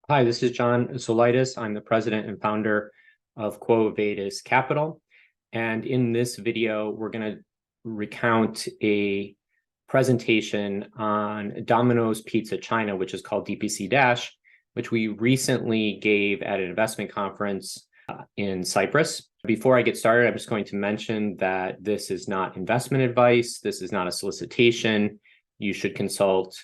Hi, this is John Zolaitis. I'm the president and founder of Quo Vadis Capital. And in this video, we're going to recount a presentation on Domino's Pizza China, which is called DPC-Dash, which we recently gave at an investment conference in Cyprus. Before I get started, I'm just going to mention that this is not investment advice. This is not a solicitation. You should consult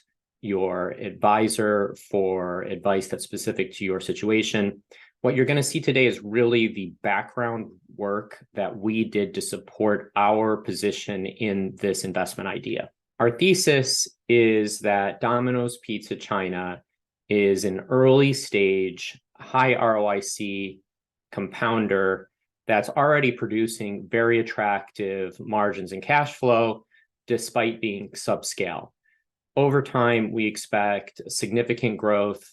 your advisor for advice that's specific to your situation. What you're going to see today is really the background work that we did to support our position in this investment idea. Our thesis is that Domino's Pizza China is an early stage, high ROIC compounder that's already producing very attractive margins and cash flow despite being subscale. Over time, we expect significant growth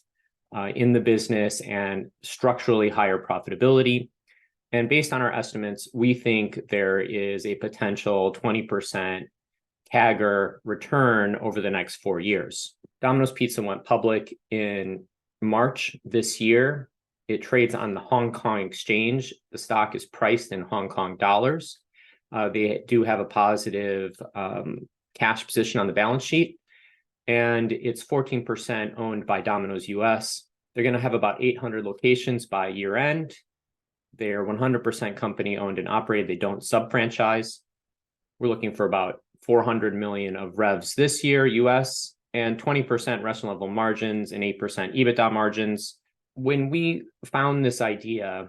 in the business and structurally higher profitability. And based on our estimates, we think there is a potential 20% CAGR return over the next 4 years. Domino's Pizza went public in March this year. It trades on the Hong Kong exchange. The stock is priced in Hong Kong dollars. They do have a positive cash position on the balance sheet. And it's 14% owned by Domino's US. They're going to have about 800 locations by year end. They're 100% company owned and operated. They don't sub-franchise. We're looking for about 400 million of revs this year, US, and 20% restaurant level margins and 8% EBITDA margins. When we found this idea,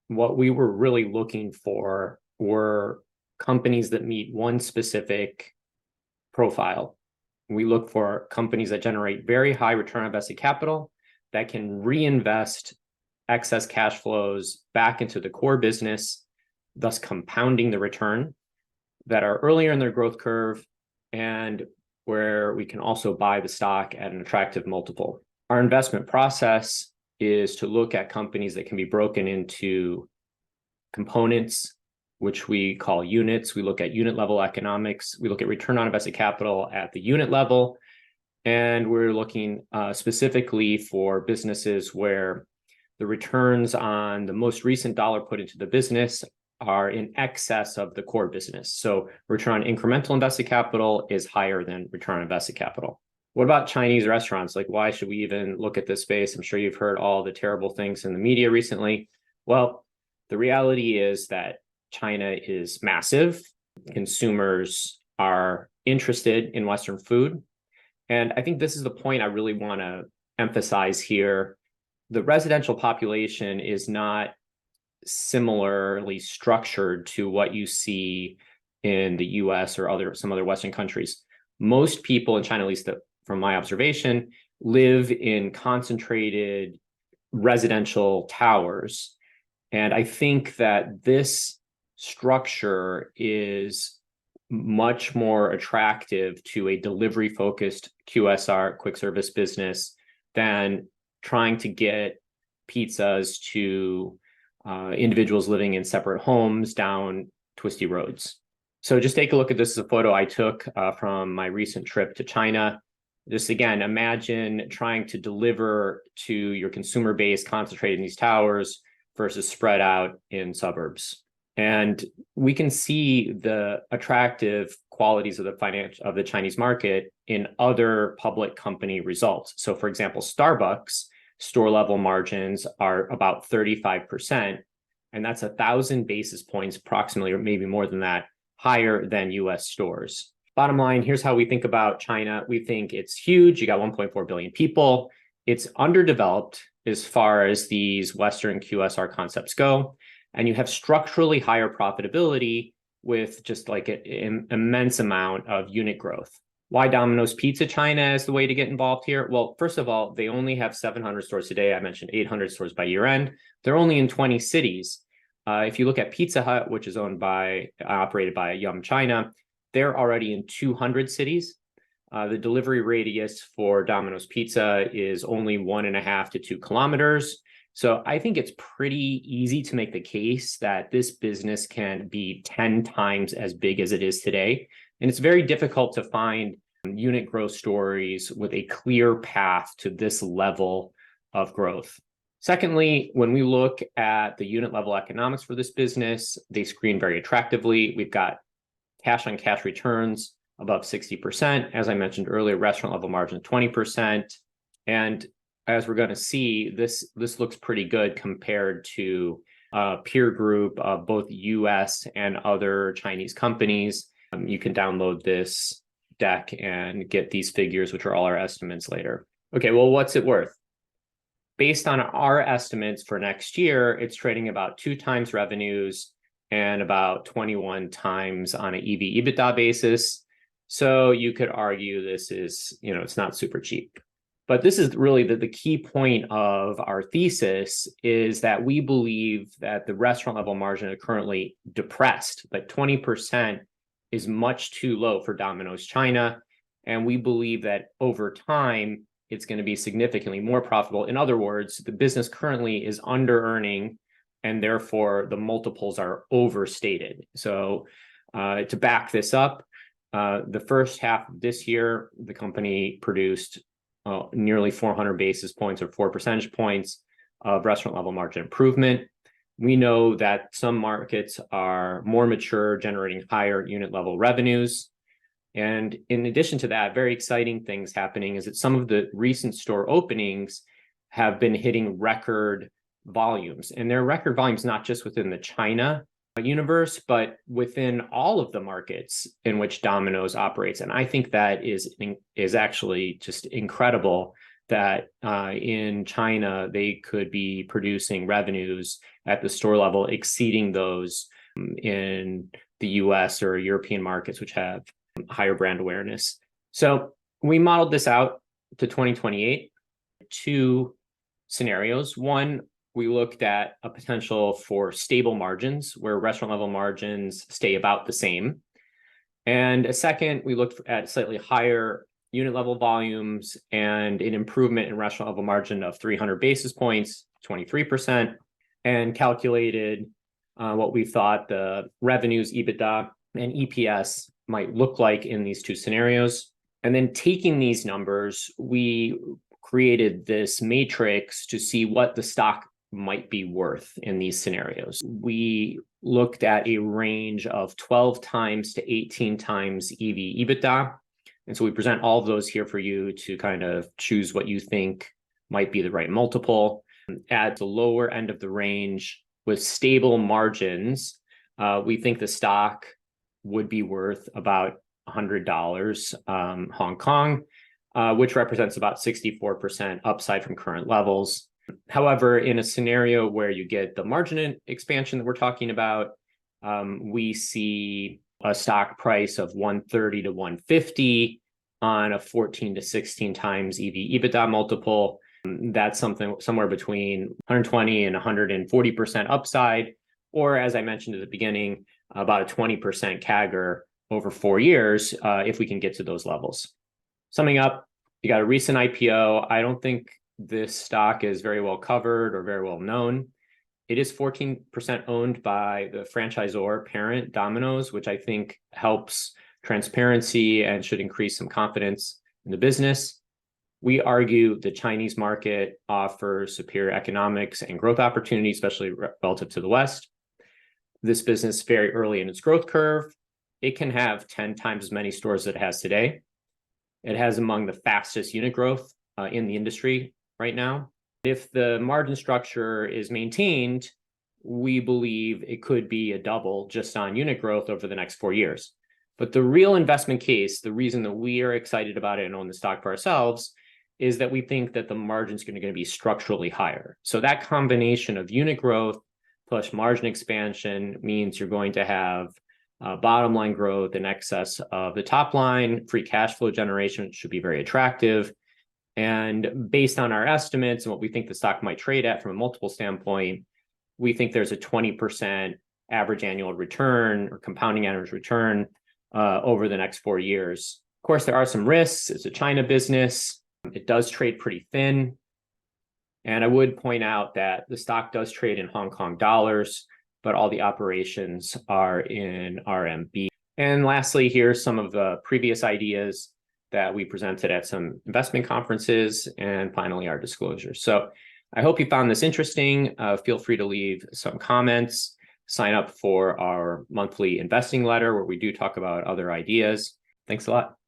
what we were really looking for were companies that meet one specific profile. We look for companies that generate very high return on invested capital, that can reinvest excess cash flows back into the core business, thus compounding the return, that are earlier in their growth curve, and where we can also buy the stock at an attractive multiple. Our investment process is to look at companies that can be broken into components, which we call units. We look at unit level economics. We look at return on invested capital at the unit level. And we're looking specifically for businesses where the returns on the most recent dollar put into the business are in excess of the core business. So return on incremental invested capital is higher than return on invested capital. What about Chinese restaurants? Like, why should we even look at this space? I'm sure you've heard all the terrible things in the media recently. Well, the reality is that China is massive. Consumers are interested in Western food. And I think this is the point I really want to emphasize here. The residential population is not similarly structured to what you see in the US or some other Western countries. Most people in China, at least from my observation, live in concentrated residential towers. And I think that this structure is much more attractive to a delivery-focused QSR, quick service business, than trying to get pizzas to individuals living in separate homes down twisty roads. So just take a look at this as a photo I took from my recent trip to China. Just again, imagine trying to deliver to your consumer base concentrated in these towers versus spread out in suburbs. And we can see the attractive qualities of the Chinese market in other public company results. So for example, Starbucks store level margins are about 35%, and that's 1,000 basis points approximately, or maybe more than that, higher than US stores. Bottom line, here's how we think about China. We think it's huge. You got 1.4 billion people. It's underdeveloped as far as these Western QSR concepts go. And you have structurally higher profitability with just like an immense amount of unit growth. Why Domino's Pizza China is the way to get involved here? Well, first of all, they only have 700 stores today. I mentioned 800 stores by year end. They're only in 20 cities. If you look at Pizza Hut, which is operated by Yum China, they're already in 200 cities. The delivery radius for Domino's Pizza is only 1.5 to 2 kilometers. So I think it's pretty easy to make the case that this business can be 10 times as big as it is today. And it's very difficult to find unit growth stories with a clear path to this level of growth. Secondly, when we look at the unit level economics for this business, they screen very attractively. We've got cash on cash returns above 60%. As I mentioned earlier, restaurant level margin 20%. And as we're going to see, this looks pretty good compared to a peer group of both US and other Chinese companies. You can download this deck and get these figures, which are all our estimates later. Okay, well, what's it worth? Based on our estimates for next year, it's trading about 2 times revenues and about 21 times on an EV/EBITDA basis. So you could argue this is, it's not super cheap. But this is really the key point of our thesis is that we believe that the restaurant level margin is currently depressed, but 20% is much too low for Domino's China. And we believe that over time, it's going to be significantly more profitable. In other words, the business currently is under earning, and therefore the multiples are overstated. So to back this up, the first half of this year, the company produced nearly 400 basis points or 4 percentage points of restaurant level margin improvement. We know that some markets are more mature, generating higher unit level revenues. And in addition to that, very exciting things happening is that some of the recent store openings have been hitting record volumes. And they're record volumes not just within the China universe, but within all of the markets in which Domino's operates. And I think that is actually just incredible that in China, they could be producing revenues at the store level exceeding those in the US or European markets, which have higher brand awareness. So we modeled this out to 2028, 2 scenarios. One, we looked at a potential for stable margins where restaurant level margins stay about the same. And a second, we looked at slightly higher unit level volumes and an improvement in restaurant level margin of 300 basis points, 23%, and calculated what we thought the revenues, EBITDA, and EPS might look like in these 2 scenarios. And then taking these numbers, we created this matrix to see what the stock might be worth in these scenarios. We looked at a range of 12 times to 18 times EV/EBITDA. And so we present all of those here for you to kind of choose what you think might be the right multiple. At the lower end of the range with stable margins, we think the stock would be worth about $100 Hong Kong, which represents about 64% upside from current levels. However, in a scenario where you get the margin expansion that we're talking about, we see a stock price of 130 to 150 on a 14 to 16 times EV/EBITDA multiple. That's something somewhere between 120 and 140% upside, or as I mentioned at the beginning, about a 20% CAGR over 4 years if we can get to those levels. Summing up, you got a recent IPO. I don't think this stock is very well covered or very well known. It is 14% owned by the franchisor parent, Domino's, which I think helps transparency and should increase some confidence in the business. We argue the Chinese market offers superior economics and growth opportunities, especially relative to the West. This business is very early in its growth curve. It can have 10 times as many stores as it has today. It has among the fastest unit growth in the industry right now. If the margin structure is maintained, we believe it could be a double just on unit growth over the next 4 years. But the real investment case, the reason that we are excited about it and own the stock for ourselves, is that we think that the margin is going to be structurally higher. So that combination of unit growth plus margin expansion means you're going to have bottom line growth in excess of the top line. Free cash flow generation should be very attractive. And based on our estimates and what we think the stock might trade at from a multiple standpoint, we think there's a 20% average annual return or compounding average return over the next 4 years. Of course, there are some risks. It's a China business. It does trade pretty thin. And I would point out that the stock does trade in Hong Kong dollars, but all the operations are in RMB. And lastly, here's some of the previous ideas that we presented at some investment conferences, and finally our disclosures. So I hope you found this interesting. Feel free to leave some comments, sign up for our monthly investing letter where we do talk about other ideas. Thanks a lot.